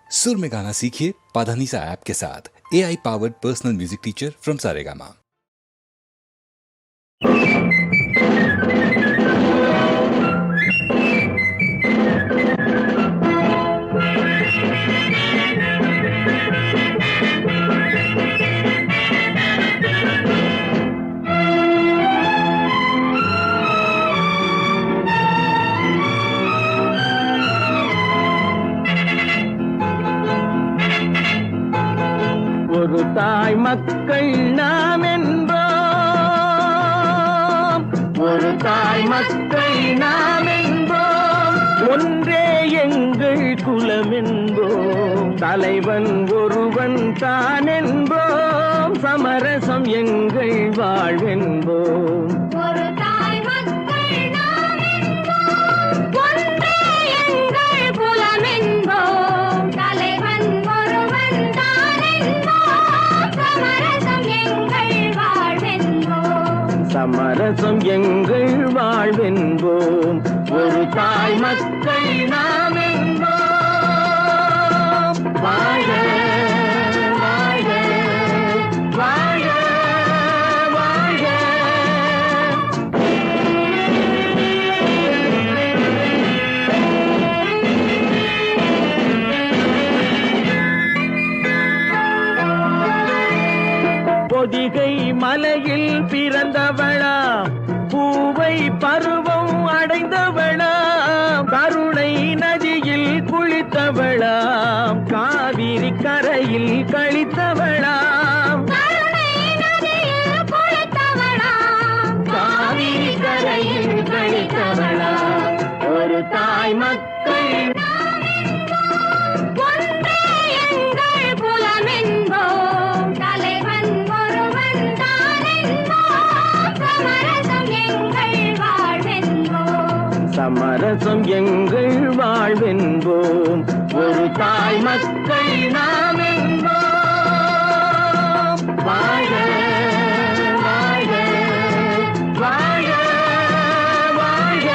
सुर में गाना सीखिए पाधानीसा ऐप के साथ। AI powered personal music teacher from Saregama. ஒரு தாய் மக்கள் நாம் என்போம், ஒரு தாய் மக்கள் நாம் என்போம், ஒன்றே எங்கள் குலம் என்போம், தலைவன் ஒருவன் தான் என்போம், சமரசம் எங்கள் வாழ்வென்போம். ஒரு தாய் மக்கள் நாம் என்போம், ஒன்றே எங்கள் குலம் என்போம், தலைவன் ஒருவன் தான் என்போம், சமரசம் எங்கள் வாழ்வென்போம். சமரசம் எங்கள் வாழ்வென்போம். ஒரு தாய் மக்கள் நாம் என்போம். வாழ வாழ வாழ வாழ. பொதிகை மலையில் பிறந்தவளா, பூவை பருவம் அடைந்தவளா, கருணை நதியில் குளித்தவளா, காவிரி கரையில் கழித்தவளா, கருணை நதியில் குளித்தவளாம், காவிரி கரையில் கழித்தவளா. ஒரு தாய் மக்கள் நாம் என்போம், ஒன்றே எங்கள் குலம் என்போம், தலைவன் ஒருவன் தான் என்போம், சமரசம் எங்கள் வாழ்வென்போம். சமரசம் எங்கள் வாழ்வென்போம். ஒரு தாய் மக்கள் நாம் என்போம். வாழ வாழ வாழ வாழ.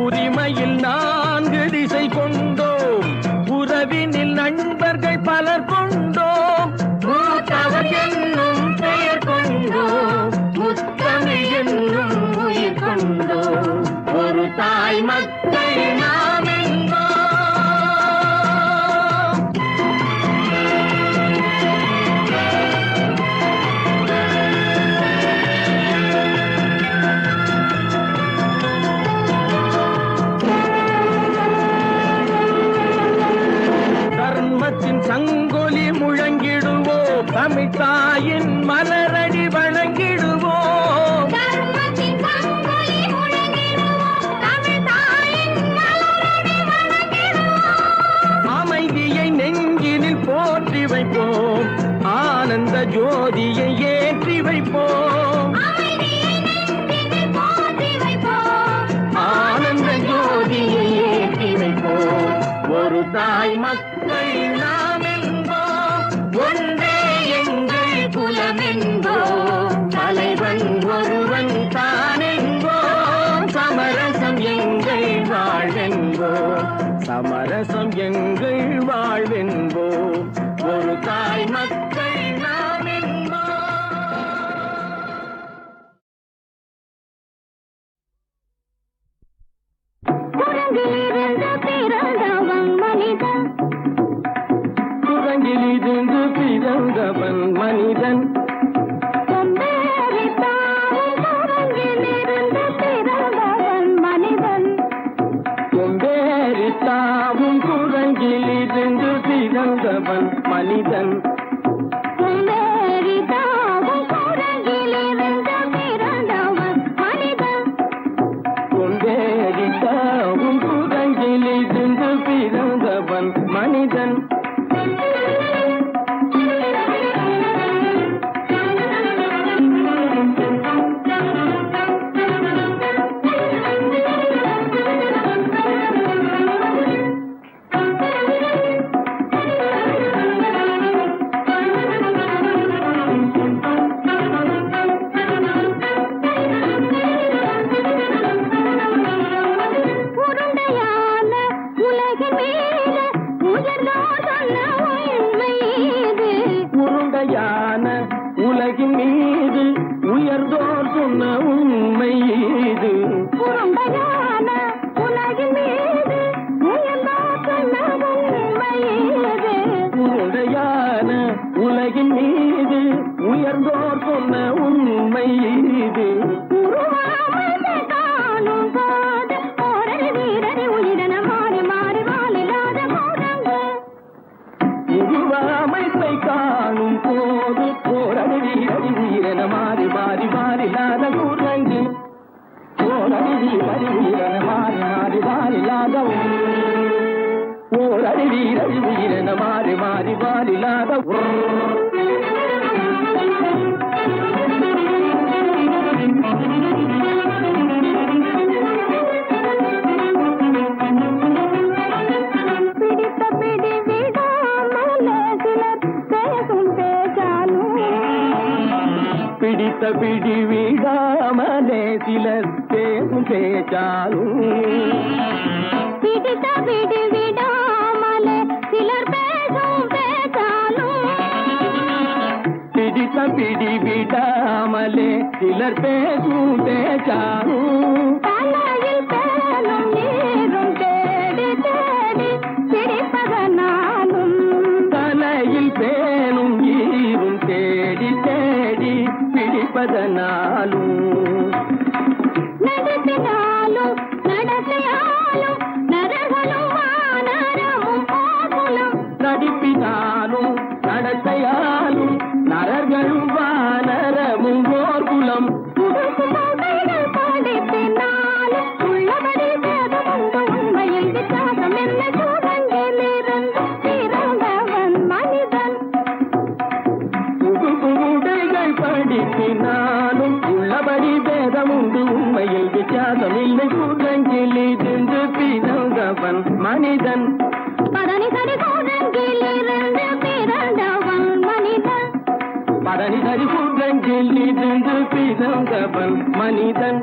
உரிமையில் 4 திசை கொண்டோம், உறவினில் நண்பர்கள் பலர் கொண்டோம், மூத்தவர் என்னும் பெயர் கொண்டோம், முத்தமிழ் என்னும் உயிர் கொண்டோம். ஒரு தாய் மக்கள் நாம் என்போம். தர்மத்தின் சங்கொலி முழங்கிடுவோம், தமிழ் தாயின் மலரடி வணங்கிடுவோம். தர்மத்தின் சங்கொலி முழங்கிடுவோம், தமிழ் தாயின் மலரடி வணங்கிடுவோம். அமைதியை நெஞ்சினில் போற்றி வைப்போம், ஆனந்த ஜோதியை ஏற்றி வைப்போம், அமைதியை நெஞ்சினில் போற்றி வைப்போம், ஆனந்த ஜோதியை ஏற்றி வைப்போம். ஒரு தாய் மக்கள் நாம் என்போம், ஒன்றே எங்கள் குலம் என்போம், தலைவன் ஒருவன் தான் என்போம், சமரசம் எங்கள் வாழ்வென்போம். சமரசம் எங்கள் வாழ்வென்போம். ஒரு தாய் மக்கள் நாம் என்போம். குரங்கிலிருந்து பிறந்தவன் மனிதன், குரங்கிலிருந்து பிறந்தவன் மனிதன், கொம்பேறித்தாவும் குரங்கிலிருந்து பிறந்தவன் மனிதன், கொம்பேறி தாவும் குரங்கிலிருந்து பிறந்தவன் மனிதன், கொம்பேறித்தாவும் குரங்கிலிருந்து பிறந்தவன் மனிதன். கொம்பேறி தாவும் குரங்கிலிருந்து பிறந்தவன் மனிதன். உருண்டையான உலகின் மீது உயர்ந்தோர் சொன்ன உண்மை இது. உருண்டையான உலகின் மீது உயர்ந்தோர் சொன்ன உண்மை இது. உருண்டையான உலகின் மீது உயர்ந்தோர் சொன்ன உண்மை இது. உருவாமையை காணும் போது ஓரடி வீரடி உயிரென மாறி மாறி வாழில்லாத கூடங்கு. உருவாமைப்பை காணும் போது போரடி வீரடி வீரன மாறி மாறி மாறில்லாத குரங்கு. போரடி வீரடி வீரன மாறி மாறி மாறில்லாத போரடி வீரடி வீரன மாறி மாறி மாறில்லாத பிடித்த பிடி விடாமலே சிலர் பேசும் பேச்சாலும். பிடித்த பிடி விடாமலே சிலர் பேசும் பேச்சாலும். பிடித்த பிடி விடாமலே சிலர் பேசும் பேச்சாலும். பிடித்த பிடி விடாமலே சிலர் பேசும் பேச்சாலும். தலையில் பேனும் நீரும் தேடி தேடி பிடிப்பதனாலும். தலையில் பேனும் ஈரும் தேடி தேடி பிடிப்பதனாலும். நடத்தினாலும் நடத்தையாலும் நரகளும் வானரமும் கோகுலம். நடிப்பினாலும் நடத்தையாலும் நரர்களும் வானரமும் ஓர்குலம். புதுசுகைகள் படிப்பினாலும் உள்ளபடி வேதமுண்டு உண்மையில் வித்தியாசம் என்ன சூழங்கிலிருந்து பிறந்தவன் மனிதன். புதுடைகள் படிப்பினாலும் உள்ளபடி பேதமுண்டு உண்மையில் வித்தியாசம் இல்லை. கூடங்கிலிருந்து பிறந்தவன் மனிதன். பதனி சரி சூழங்கிலிருந்து பிறந்தவன் மனிதன். பதனி சரி கூடங்கிலிருந்து பிறந்தவன் மனிதன்.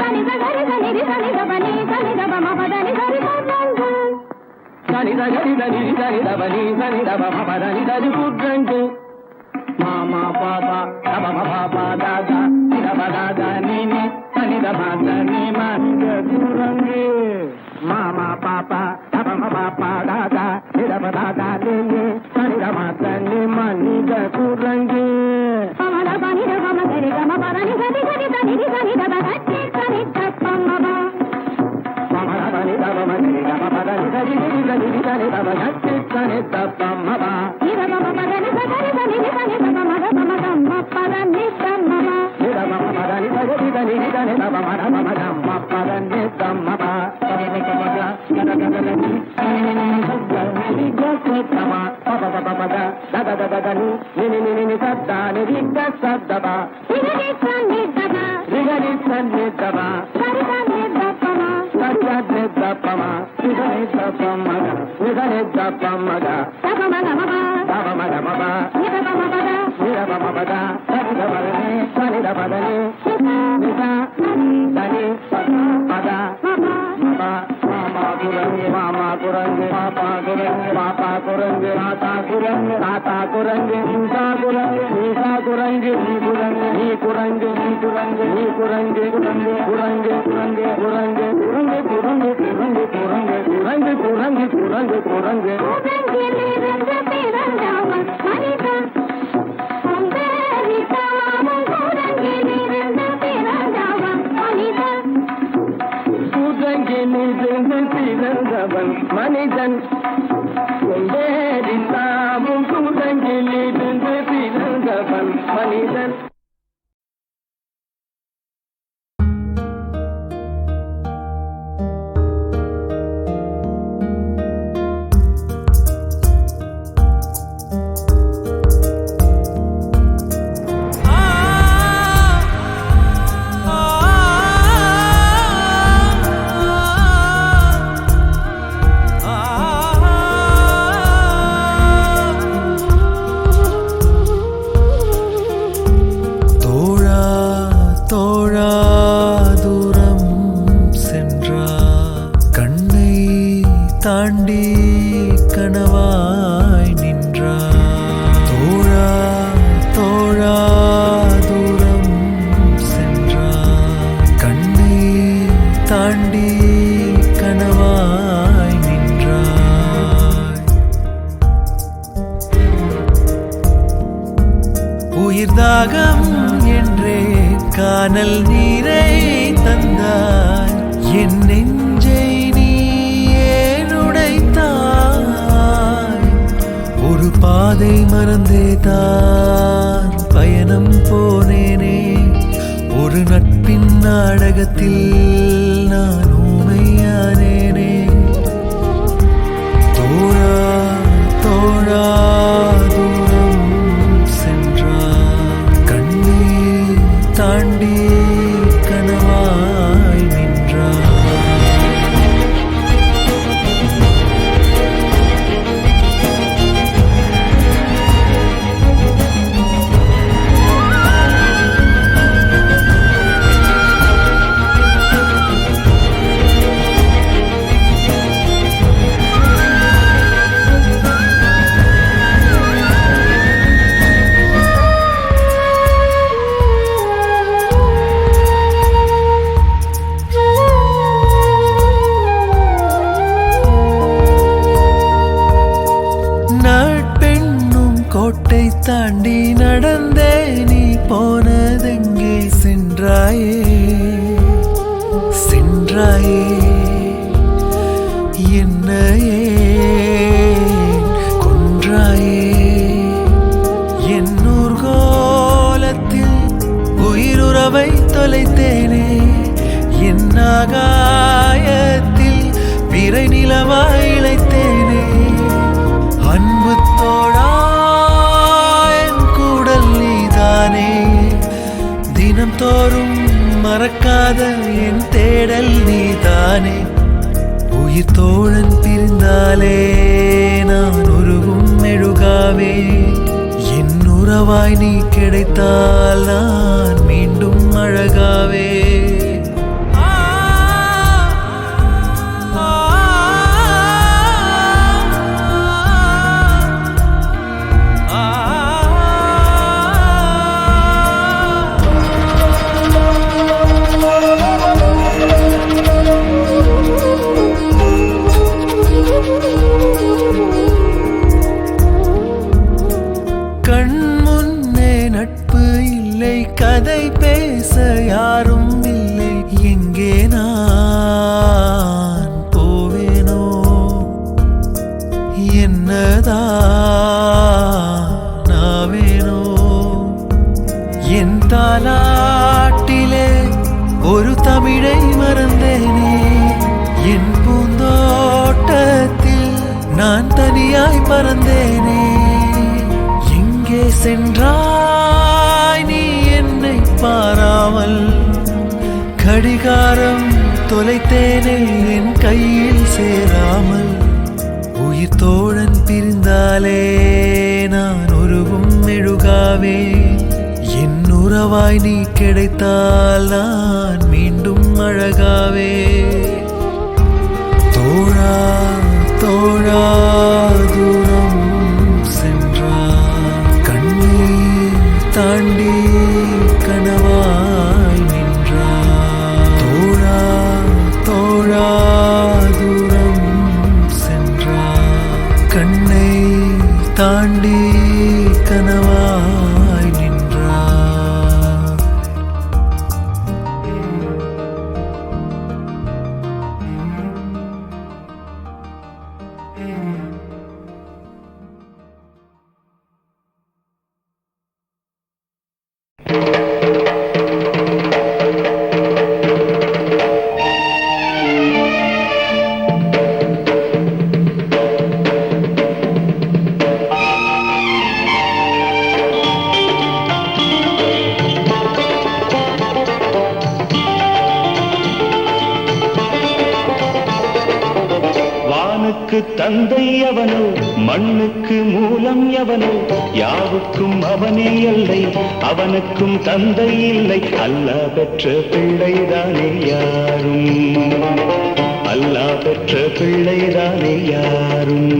தனித கரி தனிதி தனித பனி தனித பம பதனி சரி சூழங்கு. சனித கரித நிதி சனித பனி சனித பம பதனி சரி கூடங்கு. மாமா பாபா தபம பாபா தாதா நிதப தாதா நீனி சனித பாத நீ மனித குரங்கு. மாமா பாப்பா தபம பாப்பா தாதா நிதப தாதா நீனி சனித பாத நீ மனித குரங்கு. பமத பனித பம சரி கம பதனி சரி சரி தனிதி தனித பகச்சி சரி தப்பமப. பமத பனி தபம சரி கம பதனி சரி சரி தனிதி தனித பகச்சி சனி தப்பமப. நித பம பதனி சரி தனிதி தனித பமத பமதம்ம பதனி தம்மப. நித பம பதனி சரி தனிதி தனித பமத பமதம்ம பதனி தம்மப. பதனி கமத கத கதலி நினி சத்தனி கசத்தம பப பப பத தத தத தனி நினி நினி சத்தனி கசத்தப. நிதி சன்னிதப ரிகரி சன்னிதப சரி சன்னிதபம. சத்யத்னி தப்பம நிதனி தப்பமக நிதனி தப்பமக. தபமகமப தபமகமப நிதபமபத நிதபமபத சனித பதனி சனித பதனி நித தனி பத மப. மாமா குரங்கு மாமா குரங்கு பாப்பா குரங்கு பாப்பா குரங்கு தாத்தா குரங்கு தாத்தா குரங்கு நீசா குரங்கு நீசா குரங்கு நீ குரங்கு நீ குரங்கு நீ குரங்கு நீ குரங்கு குரங்கு குரங்கு குரங்கு குரங்கு குரங்கு குரங்கு குரங்கு குரங்கு குரங்கு குரங்கு குரங்கு. கூடங்கிலிருந்து பிறந்தவன் மனிதன். கொம்பேறித்தாமும் கூடங்கிலிருந்து பிறந்தவன் மனிதன். கூடங்கிலிருந்து பிறந்தவன் மனிதன். கொம்பேறித்தாமும் கூடங்கிலிருந்து பிறந்தவன் மனிதன். உயிர் தாகம் என்றே கானல் நீரை தந்தாய் என் நெஞ்சை நீ ஏன் உடைத்தாய் ஒரு பாதை மறந்தே தான் பயணம் போனேனே ஒரு நட்பின் நாடகத்தில் நான் ஊமையானேனே தோழா தோழா தூரம் சென்றார் கண்ணீர் தாண்டி கனவாய் நின்றார் கோட்டை தாண்டி நடந்தே நீ போனதெங்கே சென்றாயே சென்றாயே என்னையே கொன்றாயே என் ஊர்கோலத்தில் உயிருறவை தொலைத்தேனே என் ஆகாயத்தில் பிறை நிலவாய் இழைத்தேனே அன்பு தோடா தினம் தோறும் மறக்காத என் தேடல் நீதானே உயிர் தோழன் பிரிந்தாலே நான் உருகும் மெழுகாவே என் உறவாய் நீ கிடைத்தால் நான் மீண்டும் அழகாவே கதை பேச யாரும் இல்லை எங்கே நான் போவேனோ என்னதானோ என் தாலாட்டிலே ஒரு தமிழை மறந்தேனே என் பூந்தோட்டத்தில் நான் தனியாய் பறந்தேனே எங்கே சென்றாய் நீ என்னை பாராமல் கடிகாரம் தொலைத்தேனே என் கையில் சேராமல் உயிர் தோழன் பிரிந்தாலே நான் உருகும் மெழுகாவே என் உறவாய் நீ கிடைத்தால் நான் மீண்டும் அழகாவே தோழா தோழா தூரம் சென்றார் கண்ணீர் தாண்டி கனவாய் நின்றார் தோழா தோழா தூரம் சென்றார் கண்ணை தாண்டி கனவாய் நின்றார் தந்தை அவனோ மண்ணுக்கு மூலம் எவனோ யாவுக்கும் அவனே இல்லை அவனுக்கும் தந்தை இல்லை அல்லாஹ் பெற்ற பிள்ளைதானே யாரும் அல்லாஹ் பெற்ற பிள்ளைதானே யாரும்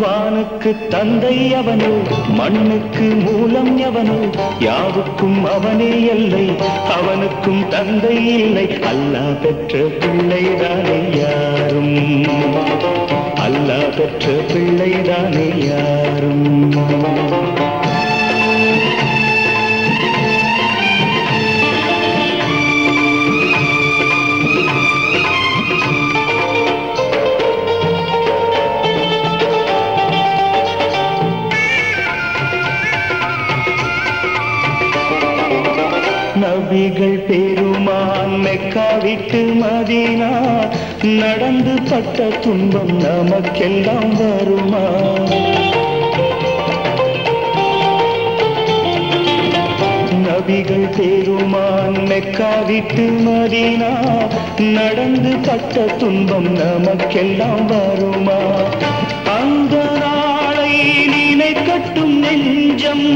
வானுக்கு வானுக்கு தந்தை அவனோ மண்ணுக்கு மூலம் எவனோ யாவுக்கும் அவனே எல்லை அவனுக்கும் தந்தை இல்லை அல்லாஹ் பெற்ற பிள்ளைதானே யாரும் அல்லாஹ் பெற்ற பிள்ளைதானே யாரும் நபிகள் பெருமான் மெக்கா விட்டு மதீனா நடந்து பட்ட துன்பம் நமக்கெல்லாம் வருமா நபிகள் பெருமான் மெக்கா விட்டு மதீனா நடந்து பட்ட துன்பம் நமக்கெல்லாம் வருமா அந்த நாளை நினைக்கட்டும் நெஞ்சம்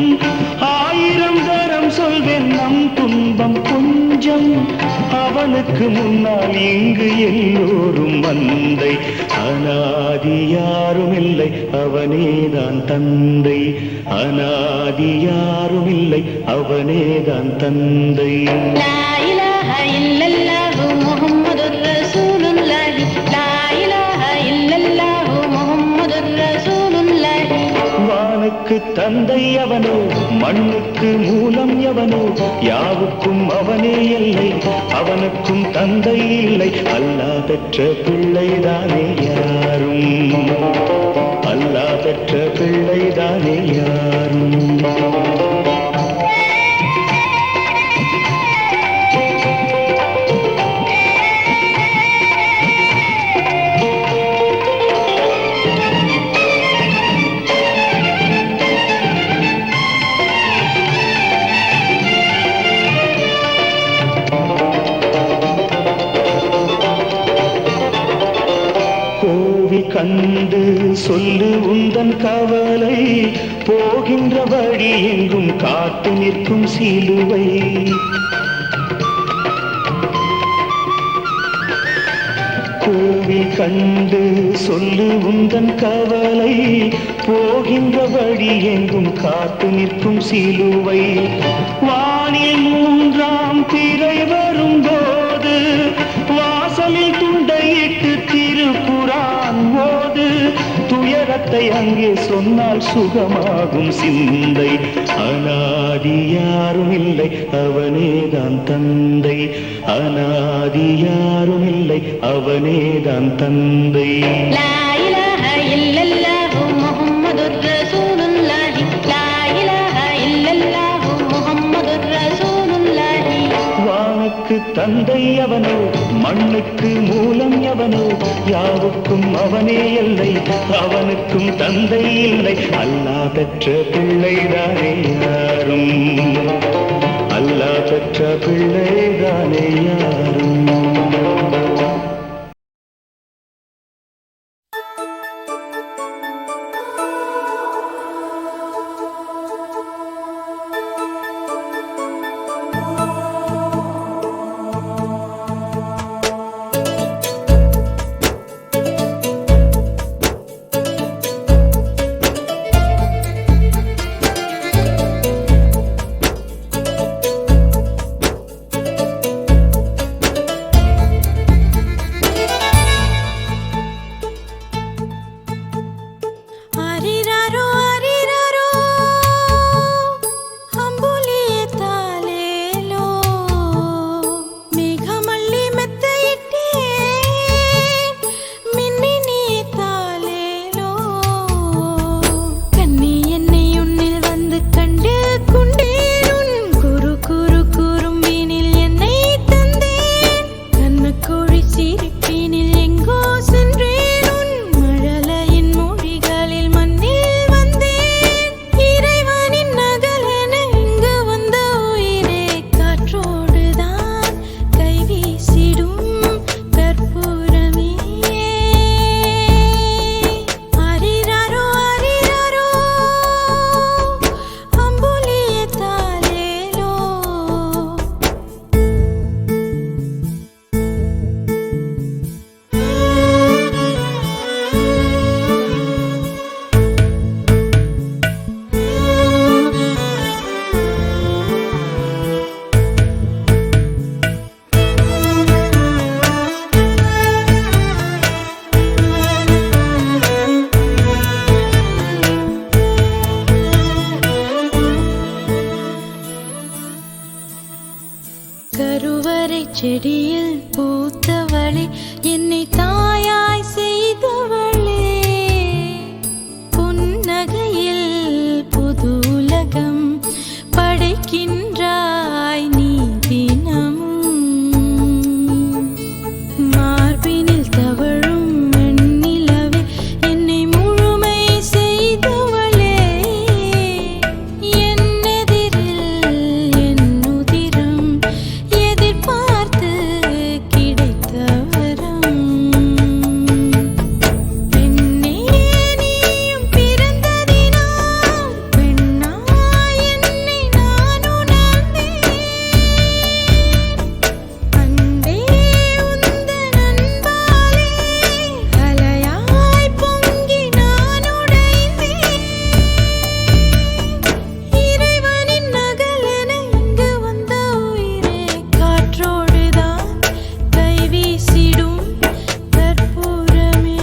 ஆயிரம் தரம் சொல்வேன் நம் துன்பம் கொஞ்சம் அவனுக்கு முன்னால் இங்கு எல்லோரும் மந்தை அநாதி யாரும் இல்லை அவனேதான் தந்தை அநாதி யாரும் இல்லை அவனேதான் தந்தை லா இலாஹ இல்லல்லாஹு முஹம்மதுர் ரசூலுல்லாஹி லா இலாஹ இல்லல்லாஹு முஹம்மதுர் ரசூலுல்லாஹி வானுக்கு தந்தை அவனோ மண்ணுக்கு மூலம் எவனோ யாவுக்கும் அவனே இல்லை அவனுக்கும் தந்தை இல்லை அல்லாஹ் பெற்ற பிள்ளைதானே யாரும் அல்லாஹ் பெற்ற பிள்ளைதானே யாரும் கண்டு சொல்லு உந்தன் கவலை போகின்ற வழி எங்கும் காத்து நிற்கும் சிலுவை கோவில் கண்டு சொல்லு உந்தன் கவலை போகின்ற வழி எங்கும் காத்து நிற்கும் சிலுவை வானில் மூன்றாம் திரை வரும்போது வாசலில் துண்டையிட்டு திருக்குரான் ஓது துயரத்தை அங்கே சொன்னால் சுகமாகும் சிந்தை அநாதி யாரும் இல்லை அவனேதான் தந்தை அநாதி யாரும் இல்லை அவனேதான் தந்தை லா இலாஹ இல்லல்லாஹு முஹம்மதுர் ரசூலுல்லாஹி லா இலாஹ இல்லல்லாஹு முஹம்மதுர் ரசூலுல்லாஹி வானுக்கு தந்தை அவனோ மண்ணுக்கு மூலம் எவனோ யாவுக்கும் அவனே இல்லை அவனுக்கும் தந்தை இல்லை அல்லாஹ் பெற்ற பிள்ளைதானே யாரும் அல்லாஹ் பெற்ற பிள்ளைதானே யாரும் செடியில் பூத்தவளே என்னை தாயாய் செய்தவளே புன்னகையில் புது உலகம் படைக்கின்றாய் நீ தினமும் மார்பினில் தவழும் வெண்ணிலவே என்னை முழுமை செய்தவளே என்னெதிரில் என் உதிரம் எதிர்பார்த்து கிடைத்த வரம் பெண்ணே நீயும் பிறந்த தினம் பெண்ணாய் என்னை நான் உணர்ந்தேன் அன்பே உந்தன் அன்பாலே அலையாய் பொங்கி நான் உடைந்தேன் இறைவனின் நகலென இங்கு வந்த உயிரே காற்றோடுதான் கை வீசிடும் கற்பூரமே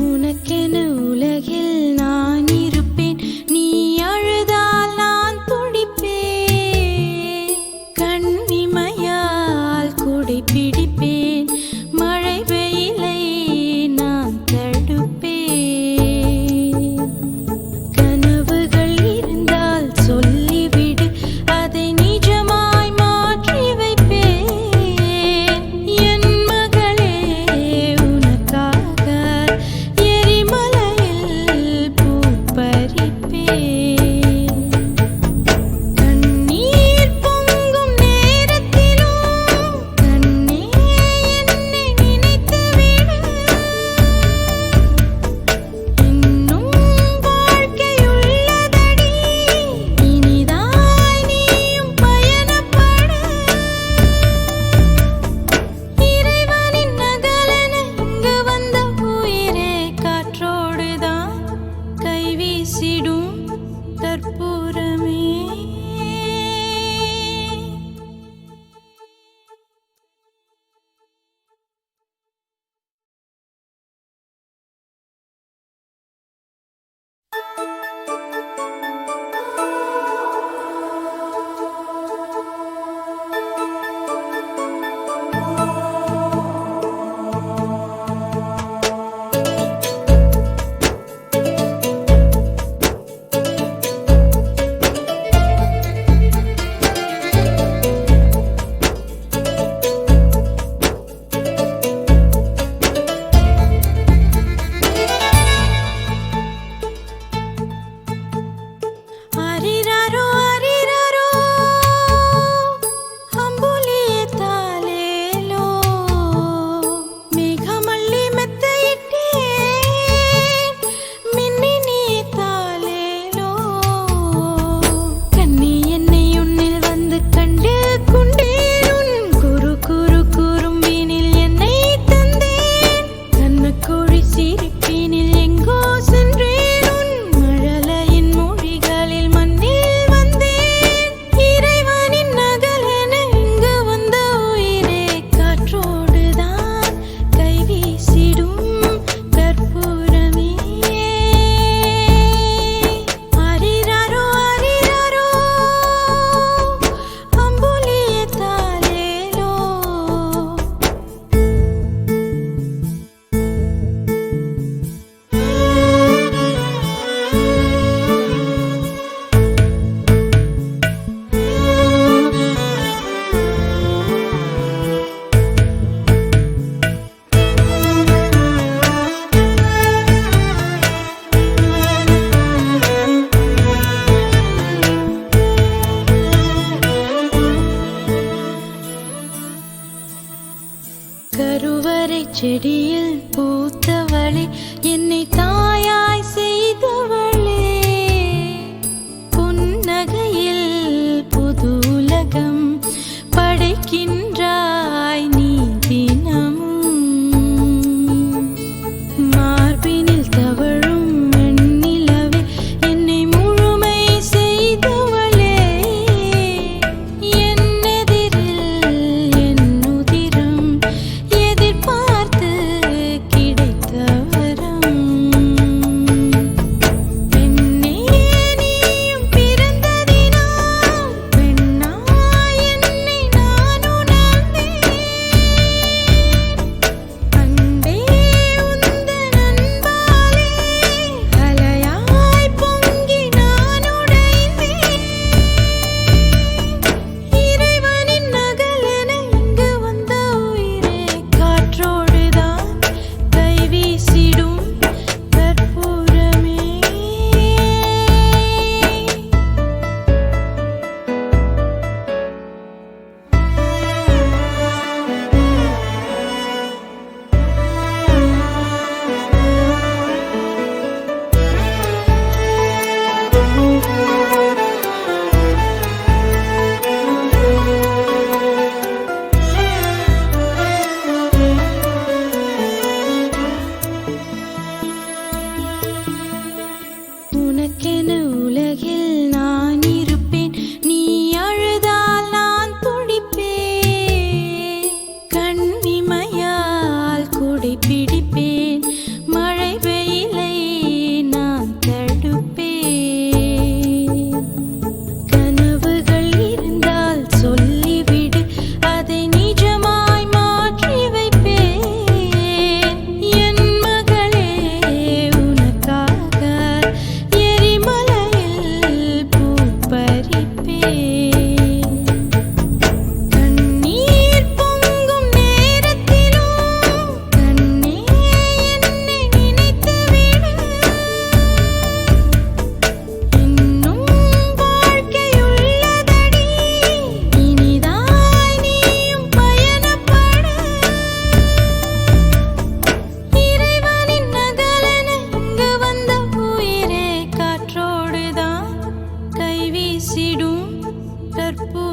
உனக்கென உலகில் நான் இருப்பேன் நீ அழுதால் நான் துடிப்பேன் கண்ணிமையால் குடை பிடிப்பேன் மழை வெயிலை நான் தடுப்பேன் கனவுகள் இருந்தால் சொல்லிவிடு அதை நிஜமாய் மாற்றி வைப்பேன் என் மகளே உனக்காக எரிமலையில் பூ பறிப்பேன் கண்ணீர் பொங்கும் நேரத்திலும் கண்ணே என்னை நினைத்துவிடு இன்னும் வாழ்க்கையுள்ளதடி இனிதாய் நீயும் பயணப்படு இறைவனின் நகலென இங்கு வந்த உயிரே காற்றோடுதான் கை வீசிடும் கற்பூரமே அரிராரோ அரிராரோ அம்புலியே தாலேலோ மேகமல்லி மெத்தையிட்டேன் மின்னி நீ தாலேலோ கண்ணி என்னை உன்னில் வந்து கண்டு கொண்டேன் உன் குறு குறு குறும்பினில் என்னை தந்தேன் கண்ணக்கோழி சிரிப்பினில் எங்கோ சென்றேன் உன் மழலையின் மொழிகளில் மண்ணில் வந்தேன் இறைவனின் நகலென இங்கு வந்த உயிரே காற்றோடுதான் கை வீசிடும் கற்பூரமே அரிராரோ அரிராரோ அம்புலியே தாலேலோ கருவறை செடியில் பூத்தவளே என்னை தாயாய் செய்தவளே புன்னகையில் புது உலகம் படைக்கின்றாய் கண்ணீர் பொங்கும் நேரத்திலும் கண்ணே என்னை நினைத்து விடு. இன்னும் வாழ்க்கையுள்ளதடி, இனிதாய் நீயும் பயணப்படு. இறைவனின் நகலென இங்கு வந்த உயிரே காற்றோடுதான் கைவீசிடும் கற்பூர